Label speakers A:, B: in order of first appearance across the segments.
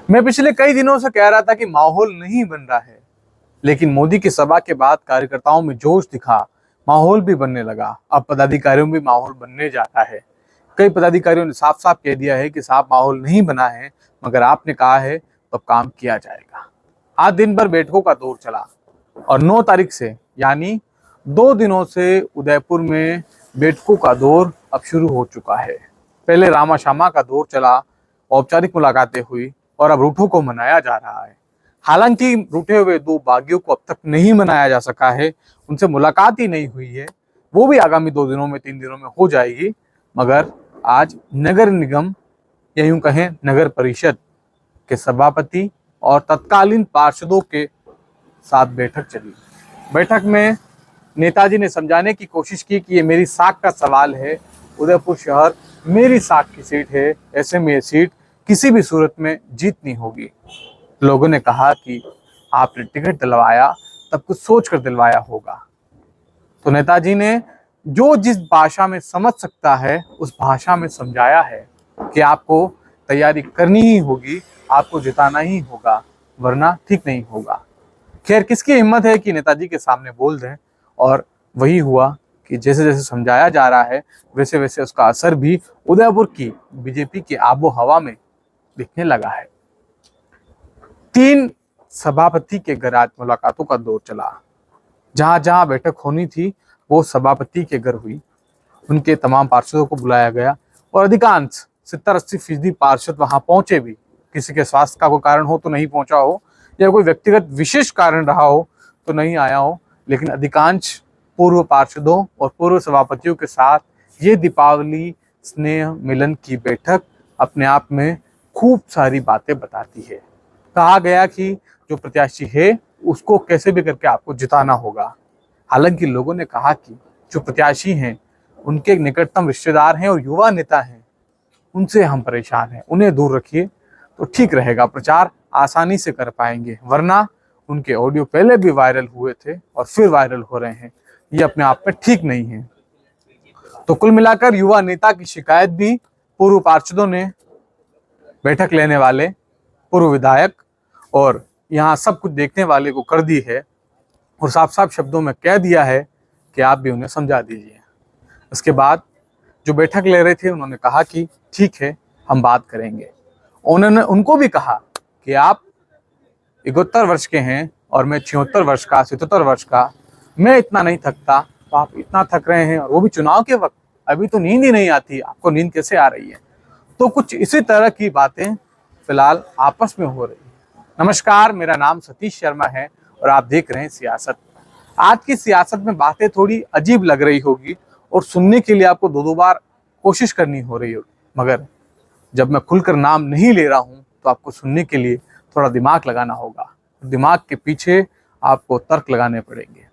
A: मैं पिछले कई दिनों से कह रहा था कि माहौल नहीं बन रहा है, लेकिन मोदी की सभा के बाद कार्यकर्ताओं में जोश दिखा, माहौल भी बनने लगा। अब पदाधिकारियों में माहौल बनने जा रहा है। कई पदाधिकारियों ने साफ साफ कह दिया है कि साफ माहौल नहीं बना है, मगर आपने कहा है तो अब काम किया जाएगा। आज दिन भर बैठकों का दौर चला और 9 तारीख से यानी 2 दिनों से उदयपुर में बैठकों का दौर अब शुरू हो चुका है। पहले रामा शामा का दौर चला, औपचारिक मुलाकातें हुई और अब रूठों को मनाया जा रहा है। हालांकि रूठे हुए 2 बागियों को अब तक नहीं मनाया जा सका है, उनसे मुलाकात ही नहीं हुई है। वो भी आगामी 2 दिनों में 3 दिनों में हो जाएगी। मगर आज नगर निगम या यूं कहें नगर परिषद के सभापति और तत्कालीन पार्षदों के साथ बैठक चली। बैठक में नेताजी ने समझाने की कोशिश की कि ये मेरी साख का सवाल है, उदयपुर शहर मेरी साख की सीट है, ऐसे में ये सीट किसी भी सूरत में जीतनी होगी। लोगों ने कहा कि आपने टिकट दिलवाया तब कुछ सोच कर दिलवाया होगा। तो नेताजी ने जो जिस भाषा में समझ सकता है उस भाषा में समझाया है कि आपको तैयारी करनी ही होगी, आपको जिताना ही होगा, वरना ठीक नहीं होगा। खैर, किसकी हिम्मत है कि नेताजी के सामने बोल दें। और वही हुआ कि जैसे जैसे समझाया जा रहा है वैसे वैसे उसका असर भी उदयपुर की बीजेपी की आबो हवा में दिखने लगा है। 3 सभापति के घर आज मुलाकातों का दौर चला। जहां जहां बैठक होनी थी वो सभापति के घर हुई। उनके तमाम पार्षदों को बुलाया गया और अधिकांश 70-80% पार्षद वहां पहुंचे भी। किसी के स्वास्थ्य का कोई कारण हो तो नहीं पहुंचा हो, या कोई व्यक्तिगत विशेष कारण रहा हो तो नहीं आया हो, लेकिन अधिकांश पूर्व पार्षदों और पूर्व सभापतियों के साथ ये दीपावली स्नेह मिलन की बैठक अपने आप में खूब सारी बातें बताती है। कहा गया कि जो प्रत्याशी है उसको कैसे भी करके आपको जिताना होगा। हालांकि लोगों ने कहा कि जो प्रत्याशी हैं उनके निकटतम रिश्तेदार हैं और युवा नेता हैं, उनसे हम परेशान हैं, उन्हें दूर रखिए तो ठीक रहेगा, प्रचार आसानी से कर पाएंगे। वरना उनके ऑडियो पहले भी वायरल हुए थे और फिर वायरल हो रहे हैं, ये अपने आप में ठीक नहीं है। तो कुल मिलाकर युवा नेता की शिकायत भी पूर्व पार्षदों ने, बैठक लेने वाले पूर्व विधायक और यहाँ सब कुछ देखने वाले को कर दी है और साफ साफ शब्दों में कह दिया है कि आप भी उन्हें समझा दीजिए। उसके बाद जो बैठक ले रहे थे उन्होंने कहा कि ठीक है, हम बात करेंगे। उन्होंने उनको भी कहा कि आप 71 वर्ष के हैं और मैं 76 वर्ष का, 77 वर्ष का, मैं इतना नहीं थकता तो आप इतना थक रहे हैं, और वो भी चुनाव के वक्त। अभी तो नींद ही नहीं आती, आपको नींद कैसे आ रही है? तो कुछ इसी तरह की बातें फिलहाल आपस में हो रही है। नमस्कार, मेरा नाम सतीश शर्मा है और आप देख रहे हैं सियासत। आज की सियासत में बातें थोड़ी अजीब लग रही होगी और सुनने के लिए आपको 2-2 बार कोशिश करनी हो रही होगी, मगर जब मैं खुलकर नाम नहीं ले रहा हूं तो आपको सुनने के लिए थोड़ा दिमाग लगाना होगा। दिमाग के पीछे आपको तर्क लगाने पड़ेंगे।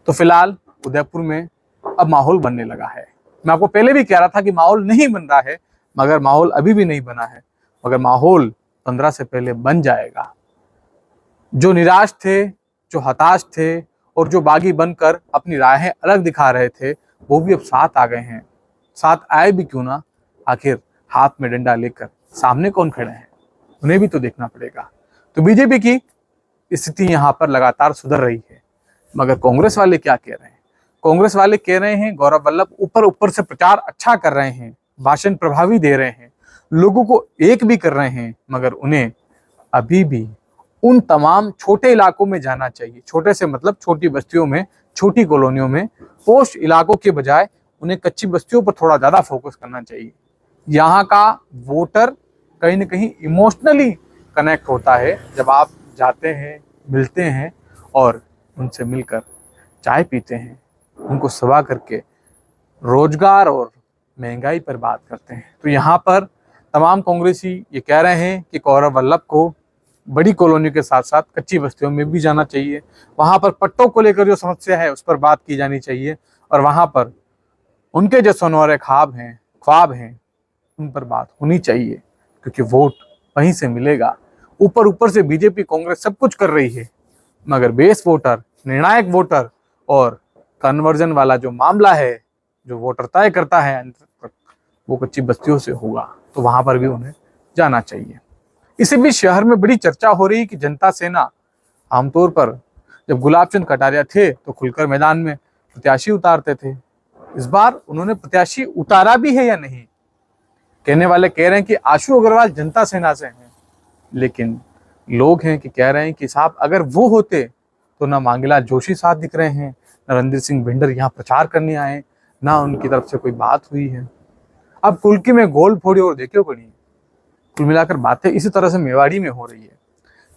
A: तो फिलहाल उदयपुर में अब माहौल बनने लगा है। मैं आपको पहले भी कह रहा था कि माहौल नहीं बन रहा है, मगर माहौल अभी भी नहीं बना है, मगर माहौल 15 से पहले बन जाएगा। जो निराश थे, जो हताश थे और जो बागी बनकर अपनी राहें अलग दिखा रहे थे, वो भी अब साथ आ गए हैं। साथ आए भी क्यों ना, आखिर हाथ में डंडा लेकर सामने कौन खड़े हैं, उन्हें भी तो देखना पड़ेगा। तो बीजेपी की स्थिति यहाँ पर लगातार सुधर रही है, मगर कांग्रेस वाले क्या कह रहे हैं? कांग्रेस वाले कह रहे हैं गौरव वल्लभ ऊपर ऊपर से प्रचार अच्छा कर रहे हैं, भाषण प्रभावी दे रहे हैं, लोगों को एक भी कर रहे हैं, मगर उन्हें अभी भी उन तमाम छोटे इलाकों में जाना चाहिए। छोटे से मतलब छोटी बस्तियों में, छोटी कॉलोनियों में, पोस्ट इलाकों के बजाय उन्हें कच्ची बस्तियों पर थोड़ा ज्यादा फोकस करना चाहिए। यहाँ का वोटर कहीं ना कहीं इमोशनली कनेक्ट होता है जब आप जाते हैं, मिलते हैं और उनसे मिलकर चाय पीते हैं, उनको सभा करके रोजगार और महंगाई पर बात करते हैं। तो यहाँ पर तमाम कांग्रेसी ये कह रहे हैं कि गौरव वल्लभ को बड़ी कॉलोनी के साथ साथ कच्ची बस्तियों में भी जाना चाहिए। वहाँ पर पट्टों को लेकर जो समस्या है उस पर बात की जानी चाहिए और वहाँ पर उनके जो सोनहरे ख्वाब हैं उन पर बात होनी चाहिए, क्योंकि वोट वहीं से मिलेगा। ऊपर ऊपर से बीजेपी कांग्रेस सब कुछ कर रही है, मगर बेस वोटर, निर्णायक वोटर और कन्वर्जन वाला जो मामला है, जो वोटर तय करता है, वो कच्ची बस्तियों से होगा। तो वहां पर भी उन्हें जाना चाहिए। इसी बीच शहर में बड़ी चर्चा हो रही कि जनता सेना आमतौर पर जब गुलाब चंद कटारिया थे तो खुलकर मैदान में प्रत्याशी उतारते थे। इस बार उन्होंने प्रत्याशी उतारा भी है या नहीं? कहने वाले कह रहे हैं कि आशु अग्रवाल जनता सेना से हैं, लेकिन लोग हैं कि कह रहे हैं कि साहब अगर वो होते तो ना मांगीलाल जोशी साथ दिख रहे हैं, ना रणधीर सिंह भिंडर यहाँ प्रचार करने आए, ना उनकी तरफ से कोई बात हुई है। अब कुल्की में गोल फोड़ी और देखियो पड़ी। कुल मिलाकर बातें इसी तरह से मेवाड़ी में हो रही है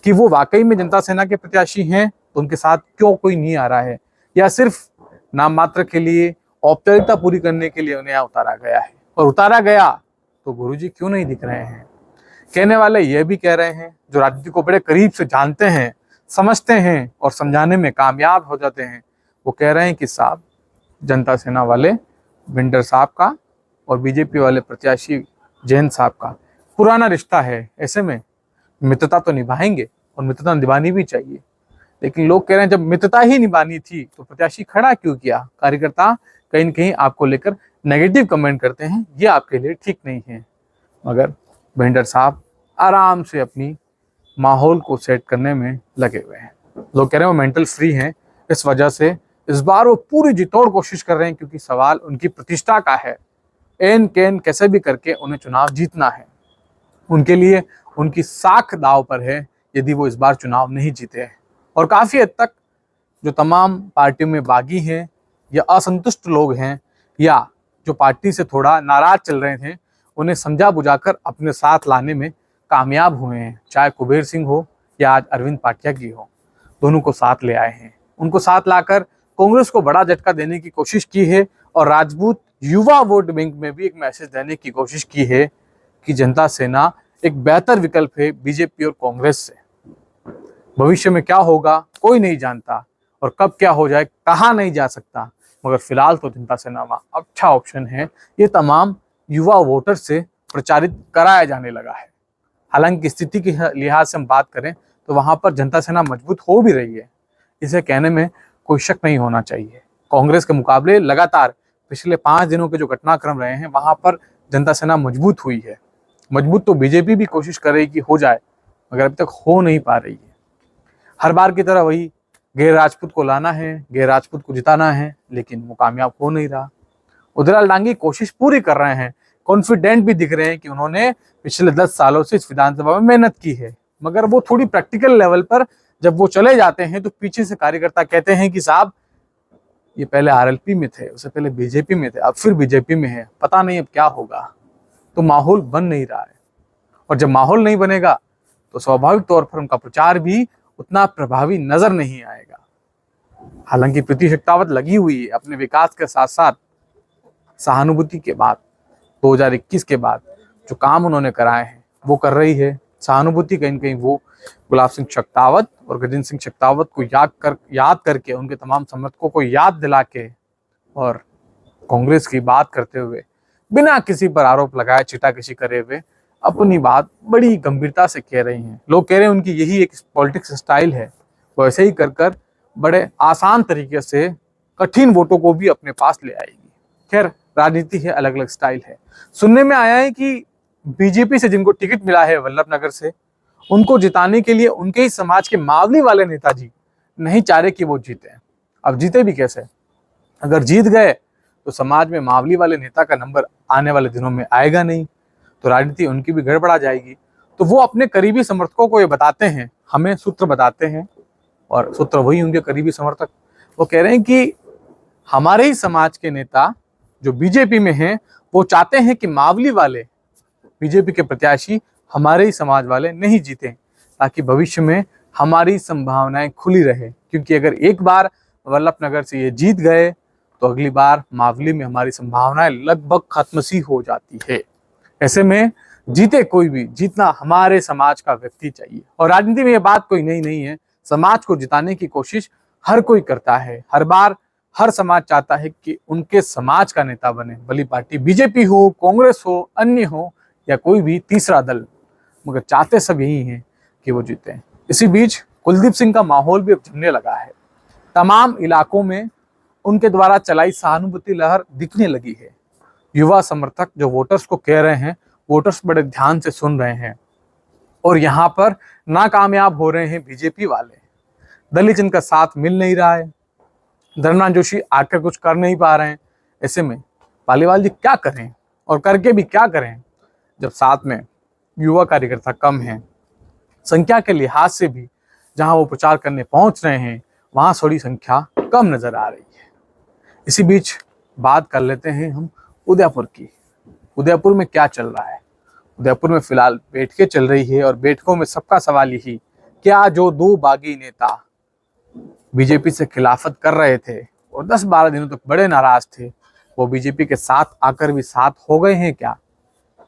A: कि वो वाकई में जनता सेना के प्रत्याशी हैं तो उनके साथ क्यों कोई नहीं आ रहा है, या सिर्फ नाम मात्र के लिए औपचारिकता पूरी करने के लिए उन्हें यहाँ उतारा गया है। और उतारा गया तो गुरुजी क्यों नहीं दिख रहे हैं? कहने वाले यह भी कह रहे हैं, जो राजनीति को बड़े करीब से जानते हैं, समझते हैं और समझाने में कामयाब हो जाते हैं, वो कह रहे हैं कि साहब जनता सेना वाले भिंडर साहब का और बीजेपी वाले प्रत्याशी जैन साहब का पुराना रिश्ता है, ऐसे में मित्रता तो निभाएंगे और मित्रता निभानी भी चाहिए। लेकिन लोग कह रहे हैं जब मित्रता ही निभानी थी तो प्रत्याशी खड़ा क्यों किया? कार्यकर्ता कहीं न कहीं आपको लेकर नेगेटिव कमेंट करते हैं, ये आपके लिए ठीक नहीं है। मगर भिंडर साहब आराम से अपनी माहौल को सेट करने में लगे हुए हैं। लोग कह रहे हैं वो मेंटल फ्री हैं, इस वजह से इस बार वो पूरी जितोड़ कोशिश कर रहे हैं, क्योंकि सवाल उनकी प्रतिष्ठा का है। एन कैन कैसे भी करके उन्हें चुनाव जीतना है। उनके लिए उनकी साख दाव पर है यदि वो इस बार चुनाव नहीं जीते हैं। और काफ़ी हद तक जो तमाम पार्टियों में बागी हैं या असंतुष्ट लोग हैं या जो पार्टी से थोड़ा नाराज चल रहे थे, उन्हें समझा बुझाकर अपने साथ लाने में कामयाब हुए हैं। चाहे कुबेर सिंह हो या आज अरविंद पाटिया की हो, दोनों को साथ ले आए हैं। उनको साथ लाकर कांग्रेस को बड़ा झटका देने की कोशिश की है और राजपूत युवा वोट बैंक में भी एक मैसेज देने की कोशिश की है कि जनता सेना एक बेहतर विकल्प है बीजेपी और कांग्रेस से। भविष्य में क्या होगा कोई नहीं जानता और कब क्या हो जाए कहा नहीं जा सकता, मगर फिलहाल तो जनता सेना अच्छा ऑप्शन है। ये तमाम युवा वोटर से प्रचारित कराया जाने लगा है। हालांकि स्थिति के लिहाज से हम बात करें तो वहां पर जनता सेना मजबूत हो भी रही है, इसे कहने में कोई शक नहीं होना चाहिए। कांग्रेस के मुकाबले लगातार पिछले 5 दिनों के जो घटनाक्रम रहे हैं वहां पर जनता सेना मजबूत हुई है। मजबूत तो बीजेपी भी कोशिश कर रही कि हो जाए, मगर अभी तक हो नहीं पा रही है। हर बार की तरह वही गैर राजपूत को लाना है, गैर राजपूत को जिताना है, लेकिन वो कामयाब हो नहीं रहा। उदयलाल डांगी कोशिश पूरी कर रहे हैं, कॉन्फिडेंट भी दिख रहे हैं कि उन्होंने पिछले 10 सालों से इस विधानसभा में मेहनत की है। मगर वो थोड़ी प्रैक्टिकल लेवल पर जब वो चले जाते हैं तो पीछे से कार्यकर्ता कहते हैं कि साहब ये पहले आरएलपी में थे, उससे पहले बीजेपी में थे, अब फिर बीजेपी में है, पता नहीं अब क्या होगा। तो माहौल बन नहीं रहा है, और जब माहौल नहीं बनेगा तो स्वाभाविक तौर पर उनका प्रचार भी उतना प्रभावी नजर नहीं आएगा। हालांकि प्रीति शेखावत लगी हुई है अपने विकास के साथ साथ सहानुभूति के बाद 2021 के बाद जो काम उन्होंने कराए हैं वो कर रही है। सहानुभूति कहीं न कहीं वो गुलाब सिंह शेखावत और गजेंद्र सिंह शेखावत को याद करके उनके तमाम समर्थकों को याद दिला के और कांग्रेस की बात करते हुए बिना किसी पर आरोप लगाए चिटाकशी करे हुए अपनी बात बड़ी गंभीरता से कह रही हैं। लोग कह रहे हैं उनकी यही एक पॉलिटिक्स स्टाइल है, वो ऐसे ही कर बड़े आसान तरीके से कठिन वोटों को भी अपने पास ले आएगी। खैर राजनीति है, अलग अलग स्टाइल है। सुनने में आया है कि बीजेपी से जिनको टिकट मिला है वल्लभ नगर से, उनको जिताने के लिए उनके ही समाज के मावली वाले नेताजी नहीं चाह रहे कि वो जीते। अब जीते भी कैसे? अगर जीत गए तो समाज में मावली वाले नेता का नंबर आने वाले दिनों में आएगा नहीं, तो राजनीति उनकी भी गड़बड़ा जाएगी। तो वो अपने करीबी समर्थकों को ये बताते हैं, हमें सूत्र बताते हैं, और सूत्र वही उनके करीबी समर्थक। वो कह रहे हैं कि हमारे ही समाज के नेता जो बीजेपी में हैं वो चाहते हैं कि मावली वाले बीजेपी के प्रत्याशी हमारे ही समाज वाले नहीं जीते, ताकि भविष्य में हमारी संभावनाएं खुली रहे। क्योंकि अगर एक बार वल्लभ नगर से ये जीत गए तो अगली बार मावली में हमारी संभावनाएं लगभग खत्म सी हो जाती है। ऐसे में जीते कोई भी, जीतना हमारे समाज का व्यक्ति चाहिए। और राजनीति में ये बात कोई नई नहीं है, समाज को जिताने की कोशिश हर कोई करता है। हर बार हर समाज चाहता है कि उनके समाज का नेता बने, भली पार्टी बीजेपी हो, कांग्रेस हो, अन्य हो या कोई भी तीसरा दल, मगर चाहते सब यही हैं कि वो जीते। इसी बीच कुलदीप सिंह का माहौल भी अब जमने लगा है। तमाम इलाकों में उनके द्वारा चलाई सहानुभूति लहर दिखने लगी है। युवा समर्थक जो वोटर्स को कह रहे हैं, वोटर्स बड़े ध्यान से सुन रहे हैं। और यहाँ पर नाकामयाब हो रहे हैं बीजेपी वाले। दलित इनका साथ मिल नहीं रहा है, धर्मनाथ जोशी आकर कुछ कर नहीं पा रहे हैं। ऐसे में पालीवाल जी क्या करें और करके भी क्या करें, जब साथ में युवा कार्यकर्ता कम हैं। संख्या के लिहाज से भी जहां वो प्रचार करने पहुंच रहे हैं वहां थोड़ी संख्या कम नजर आ रही है। इसी बीच बात कर लेते हैं हम उदयपुर की। उदयपुर में क्या चल रहा है? उदयपुर में फिलहाल बैठकें चल रही है और बैठकों में सबका सवाल यही, क्या जो दो बागी नेता बीजेपी से खिलाफत कर रहे थे और 10-12 दिनों तक बड़े नाराज थे, वो बीजेपी के साथ आकर भी साथ हो गए हैं क्या?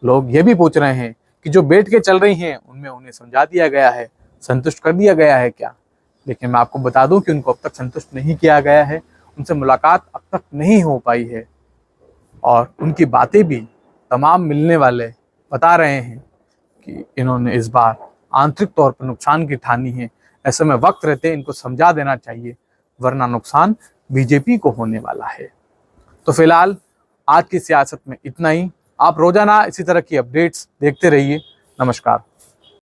A: लोग ये भी पूछ रहे हैं कि जो बैठकें चल रही हैं उनमें उन्हें समझा दिया गया है, संतुष्ट कर दिया गया है क्या? लेकिन मैं आपको बता दूं कि उनको अब तक संतुष्ट नहीं किया गया है, उनसे मुलाकात अब तक नहीं हो पाई है और उनकी बातें भी तमाम मिलने वाले बता रहे हैं कि इन्होंने इस बार आंतरिक तौर पर नुकसान की ठानी है। ऐसे में वक्त रहते इनको समझा देना चाहिए, वरना नुकसान बीजेपी को होने वाला है। तो फिलहाल आज की सियासत में इतना ही। आप रोजाना इसी तरह की अपडेट्स देखते रहिए। नमस्कार।